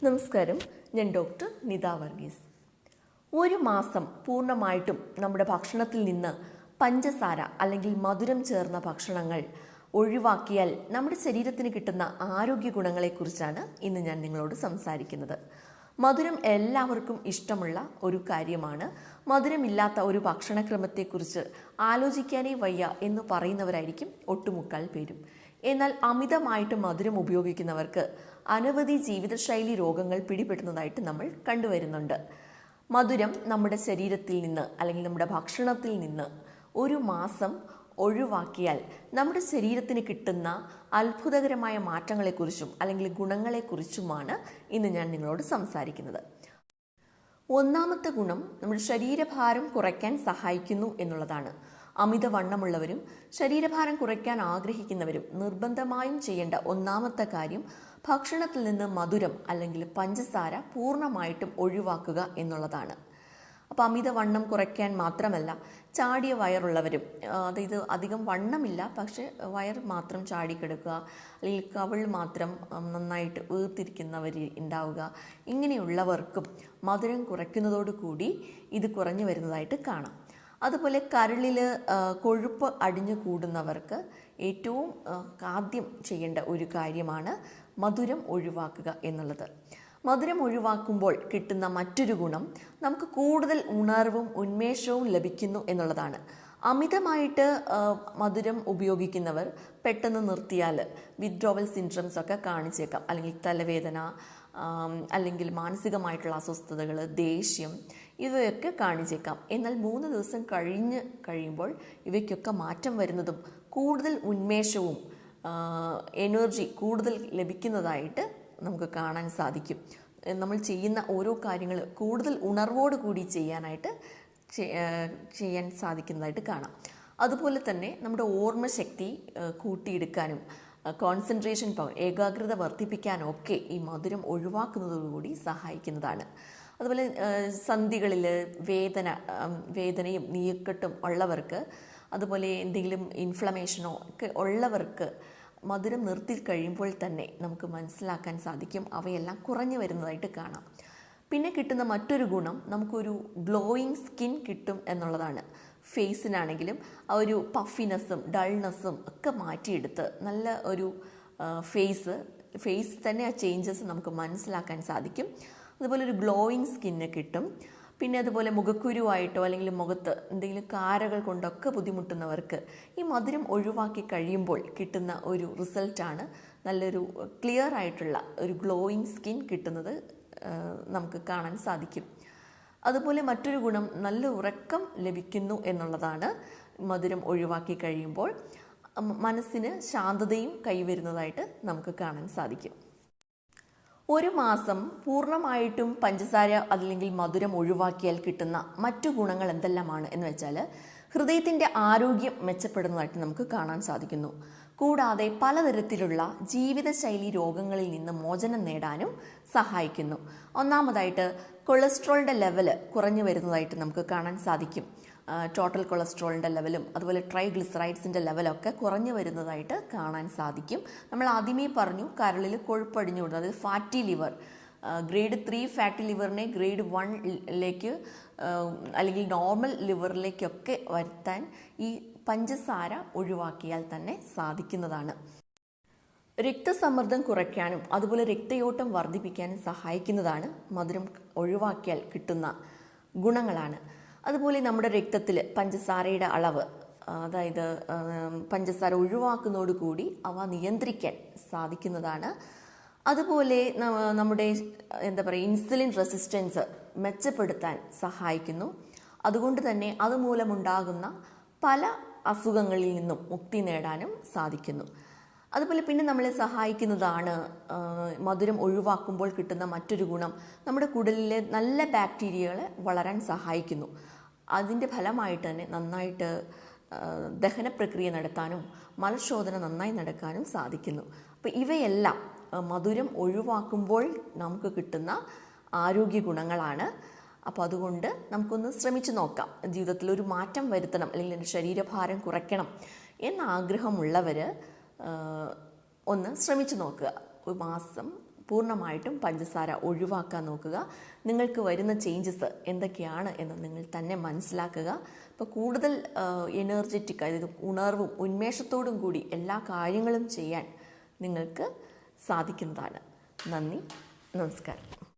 നമസ്കാരം, ഞാൻ ഡോക്ടർ നിത വർഗീസ്. ഒരു മാസം പൂർണ്ണമായിട്ടും നമ്മുടെ ഭക്ഷണത്തിൽ നിന്ന് പഞ്ചസാര അല്ലെങ്കിൽ മധുരം ചേർന്ന ഭക്ഷണങ്ങൾ ഒഴിവാക്കിയാൽ നമ്മുടെ ശരീരത്തിന് കിട്ടുന്ന ആരോഗ്യ ഗുണങ്ങളെക്കുറിച്ചാണ് ഇന്ന് ഞാൻ നിങ്ങളോട് സംസാരിക്കുന്നത്. മധുരം എല്ലാവർക്കും ഇഷ്ടമുള്ള ഒരു കാര്യമാണ്. മധുരമില്ലാത്ത ഒരു ഭക്ഷണക്രമത്തെക്കുറിച്ച് ആലോചിക്കാനേ വയ്യ എന്ന് പറയുന്നവരായിരിക്കും ഒട്ടുമുക്കാൽ പേരും. എന്നാൽ അമിതമായിട്ട് മധുരം ഉപയോഗിക്കുന്നവർക്ക് അനവധി ജീവിതശൈലി രോഗങ്ങൾ പിടിപെടുന്നതായിട്ട് നമ്മൾ കണ്ടുവരുന്നുണ്ട്. മധുരം നമ്മുടെ ശരീരത്തിൽ നിന്ന് അല്ലെങ്കിൽ നമ്മുടെ ഭക്ഷണത്തിൽ നിന്ന് ഒരു മാസം ഒഴിവാക്കിയാൽ നമ്മുടെ ശരീരത്തിന് കിട്ടുന്ന അത്ഭുതകരമായ മാറ്റങ്ങളെക്കുറിച്ചും അല്ലെങ്കിൽ ഗുണങ്ങളെക്കുറിച്ചുമാണ് ഇന്ന് ഞാൻ നിങ്ങളോട് സംസാരിക്കുന്നത്. ഒന്നാമത്തെ ഗുണം നമ്മുടെ ശരീരഭാരം കുറയ്ക്കാൻ സഹായിക്കുന്നു എന്നുള്ളതാണ്. അമിതവണ്ണമുള്ളവരും ശരീരഭാരം കുറയ്ക്കാൻ ആഗ്രഹിക്കുന്നവരും നിർബന്ധമായും ചെയ്യേണ്ട ഒന്നാമത്തെ കാര്യം ഭക്ഷണത്തിൽ നിന്ന് മധുരം അല്ലെങ്കിൽ പഞ്ചസാര പൂർണ്ണമായിട്ടും ഒഴിവാക്കുക എന്നുള്ളതാണ്. അപ്പോൾ അമിതവണ്ണം കുറയ്ക്കാൻ മാത്രമല്ല, ചാടിയ വയറുള്ളവരും, അതായത് അധികം വണ്ണമില്ല പക്ഷെ വയർ മാത്രം ചാടിക്കിടക്കുക അല്ലെങ്കിൽ കവിൾ മാത്രം നന്നായിട്ട് വീർത്തിരിക്കുന്നവർ ഉണ്ടാവുക, ഇങ്ങനെയുള്ളവർക്കും മധുരം കുറയ്ക്കുന്നതോടുകൂടി ഇത് കുറഞ്ഞു വരുന്നതായിട്ട് കാണാം. അതുപോലെ കരളിൽ കൊഴുപ്പ് അടിഞ്ഞു കൂടുന്നവർക്ക് ഏറ്റവും ആദ്യം ചെയ്യേണ്ട ഒരു കാര്യമാണ് മധുരം ഒഴിവാക്കുക എന്നുള്ളത്. മധുരം ഒഴിവാക്കുമ്പോൾ കിട്ടുന്ന മറ്റൊരു ഗുണം നമുക്ക് കൂടുതൽ ഉണർവും ഉന്മേഷവും ലഭിക്കുന്നു എന്നുള്ളതാണ്. അമിതമായിട്ട് മധുരം ഉപയോഗിക്കുന്നവർ പെട്ടെന്ന് നിർത്തിയാൽ വിത്ഡ്രോവൽ സിൻഡ്രംസ് ഒക്കെ കാണിച്ചേക്കാം, അല്ലെങ്കിൽ തലവേദന, അല്ലെങ്കിൽ മാനസികമായിട്ടുള്ള അസ്വസ്ഥതകൾ, ദേഷ്യം, ഇവയൊക്കെ കാണിച്ചേക്കാം. എന്നാൽ 3 ദിവസം കഴിയുമ്പോൾ ഇവയ്ക്കൊക്കെ മാറ്റം വരുന്നതും കൂടുതൽ ഉന്മേഷവും എനർജി കൂടുതൽ ലഭിക്കുന്നതായിട്ട് നമുക്ക് കാണാൻ സാധിക്കും. നമ്മൾ ചെയ്യുന്ന ഓരോ കാര്യങ്ങൾ കൂടുതൽ ഉണർവോട് കൂടി ചെയ്യാൻ സാധിക്കുന്നതായിട്ട് കാണാം. അതുപോലെ തന്നെ നമ്മുടെ ഓർമ്മശക്തി കൂട്ടിയെടുക്കാനും കോൺസെൻട്രേഷൻ പവർ, ഏകാഗ്രത വർദ്ധിപ്പിക്കാനും ഒക്കെ ഈ മധുരം ഒഴിവാക്കുന്നതോടുകൂടി സഹായിക്കുന്നതാണ്. അതുപോലെ സന്ധികളിൽ വേദനയും നീർക്കെട്ടും ഉള്ളവർക്ക്, അതുപോലെ എന്തെങ്കിലും ഇൻഫ്ലമേഷനോ ഒക്കെ ഉള്ളവർക്ക് മധുരം നിർത്തി കഴിയുമ്പോൾ തന്നെ നമുക്ക് മനസ്സിലാക്കാൻ സാധിക്കും അവയെല്ലാം കുറഞ്ഞു വരുന്നതായിട്ട് കാണാം. പിന്നെ കിട്ടുന്ന മറ്റൊരു ഗുണം നമുക്കൊരു ഗ്ലോയിങ് സ്കിൻ കിട്ടും എന്നുള്ളതാണ്. ഫേസിനാണെങ്കിലും ആ ഒരു പഫിനെസ്സും ഡൾനെസ്സും ഒക്കെ മാറ്റിയെടുത്ത് നല്ല ഒരു ഫേസ് തന്നെ ആ ചേഞ്ചസ് നമുക്ക് മനസ്സിലാക്കാൻ സാധിക്കും. അതുപോലെ ഒരു ഗ്ലോയിങ് സ്കിന്ന് കിട്ടും. പിന്നെ അതുപോലെ മുഖക്കുരുവായിട്ടോ അല്ലെങ്കിൽ മുഖത്ത് എന്തെങ്കിലും കാരകൾ കൊണ്ടൊക്കെ ബുദ്ധിമുട്ടുന്നവർക്ക് ഈ മധുരം ഒഴിവാക്കി കഴിയുമ്പോൾ കിട്ടുന്ന ഒരു റിസൾട്ടാണ് നല്ലൊരു ക്ലിയർ ആയിട്ടുള്ള ഒരു ഗ്ലോയിങ് സ്കിൻ കിട്ടുന്നത് നമുക്ക് കാണാൻ സാധിക്കും. അതുപോലെ മറ്റൊരു ഗുണം നല്ല ഉറക്കം ലഭിക്കുന്നു എന്നുള്ളതാണ്. മധുരം ഒഴിവാക്കി കഴിയുമ്പോൾ മനസ്സിന് ശാന്തതയും കൈവരുന്നതായിട്ട് നമുക്ക് കാണാൻ സാധിക്കും. ഒരു മാസം പൂർണ്ണമായിട്ടും പഞ്ചസാര അല്ലെങ്കിൽ മധുരം ഒഴിവാക്കിയാൽ കിട്ടുന്ന മറ്റു ഗുണങ്ങൾ എന്തെല്ലാമാണ് എന്ന് വെച്ചാൽ, ഹൃദയത്തിൻ്റെ ആരോഗ്യം മെച്ചപ്പെടുന്നതായിട്ട് നമുക്ക് കാണാൻ സാധിക്കുന്നു. കൂടാതെ പലതരത്തിലുള്ള ജീവിതശൈലി രോഗങ്ങളിൽ നിന്ന് മോചനം നേടാനും സഹായിക്കുന്നു. ഒന്നാമതായിട്ട് കൊളസ്ട്രോളിൻ്റെ ലെവല് കുറഞ്ഞു വരുന്നതായിട്ട് നമുക്ക് കാണാൻ സാധിക്കും. ടോട്ടൽ കൊളസ്ട്രോളിൻ്റെ ലെവലും അതുപോലെ ട്രൈഗ്ലിസറൈഡ്സിൻ്റെ ലെവലൊക്കെ കുറഞ്ഞു വരുന്നതായിട്ട് കാണാൻ സാധിക്കും. നമ്മൾ ആദ്യമേ പറഞ്ഞു, കരളിൽ കൊഴുപ്പടിഞ്ഞു കൂടുന്നത്, അതായത് ഫാറ്റി ലിവർ, ഗ്രേഡ് 3 ഫാറ്റി ലിവറിനെ ഗ്രേഡ് 1 അല്ലെങ്കിൽ നോർമൽ ലിവറിലേക്കൊക്കെ വരുത്താൻ ഈ പഞ്ചസാര ഒഴിവാക്കിയാൽ തന്നെ സാധിക്കുന്നതാണ്. രക്തസമ്മർദ്ദം കുറയ്ക്കാനും അതുപോലെ രക്തയോട്ടം വർദ്ധിപ്പിക്കാനും സഹായിക്കുന്നതാണ് മധുരം ഒഴിവാക്കിയാൽ കിട്ടുന്ന ഗുണങ്ങളാണ്. അതുപോലെ നമ്മുടെ രക്തത്തിൽ പഞ്ചസാരയുടെ അളവ്, അതായത് പഞ്ചസാര ഒഴിവാക്കുന്നതോടുകൂടി അവ നിയന്ത്രിക്കാൻ സാധിക്കുന്നതാണ്. അതുപോലെ നമ്മുടെ ഇൻസുലിൻ റെസിസ്റ്റൻസ് മെച്ചപ്പെടുത്താൻ സഹായിക്കുന്നു. അതുകൊണ്ട് തന്നെ അതുമൂലമുണ്ടാകുന്ന പല അസുഖങ്ങളിൽ നിന്നും മുക്തി നേടാനും സാധിക്കുന്നു. അതുപോലെ പിന്നെ നമ്മളെ സഹായിക്കുന്നതാണ് മധുരം ഒഴിവാക്കുമ്പോൾ കിട്ടുന്ന മറ്റൊരു ഗുണം, നമ്മുടെ കുടലിലെ നല്ല ബാക്ടീരിയകളെ വളരാൻ സഹായിക്കുന്നു. അതിൻ്റെ ഫലമായിട്ട് തന്നെ നന്നായിട്ട് ദഹന പ്രക്രിയ നടത്താനും മലശോധന നന്നായി നടക്കാനും സാധിക്കുന്നു. അപ്പോൾ ഇവയെല്ലാം മധുരം ഒഴിവാക്കുമ്പോൾ നമുക്ക് കിട്ടുന്ന ആരോഗ്യ ഗുണങ്ങളാണ്. അപ്പോൾ അതുകൊണ്ട് നമുക്കൊന്ന് ശ്രമിച്ചു നോക്കാം. ജീവിതത്തിൽ ഒരു മാറ്റം വരുത്തണം അല്ലെങ്കിൽ എൻ്റെ ശരീരഭാരം കുറയ്ക്കണം എന്ന ആഗ്രഹമുള്ളവർ ഒന്ന് ശ്രമിച്ചു നോക്കുക. ഒരു മാസം പൂർണ്ണമായിട്ടും പഞ്ചസാര ഒഴിവാക്കാൻ നോക്കുക. നിങ്ങൾക്ക് വരുന്ന ചേഞ്ചസ് എന്തൊക്കെയാണ് എന്ന് നിങ്ങൾ തന്നെ മനസ്സിലാക്കുക. അപ്പോൾ കൂടുതൽ എനർജറ്റിക്, അതായത് ഉണർവും ഉന്മേഷത്തോടും കൂടി എല്ലാ കാര്യങ്ങളും ചെയ്യാൻ നിങ്ങൾക്ക് സാധിക്കുന്നതാണ്. നന്ദി, നമസ്കാരം.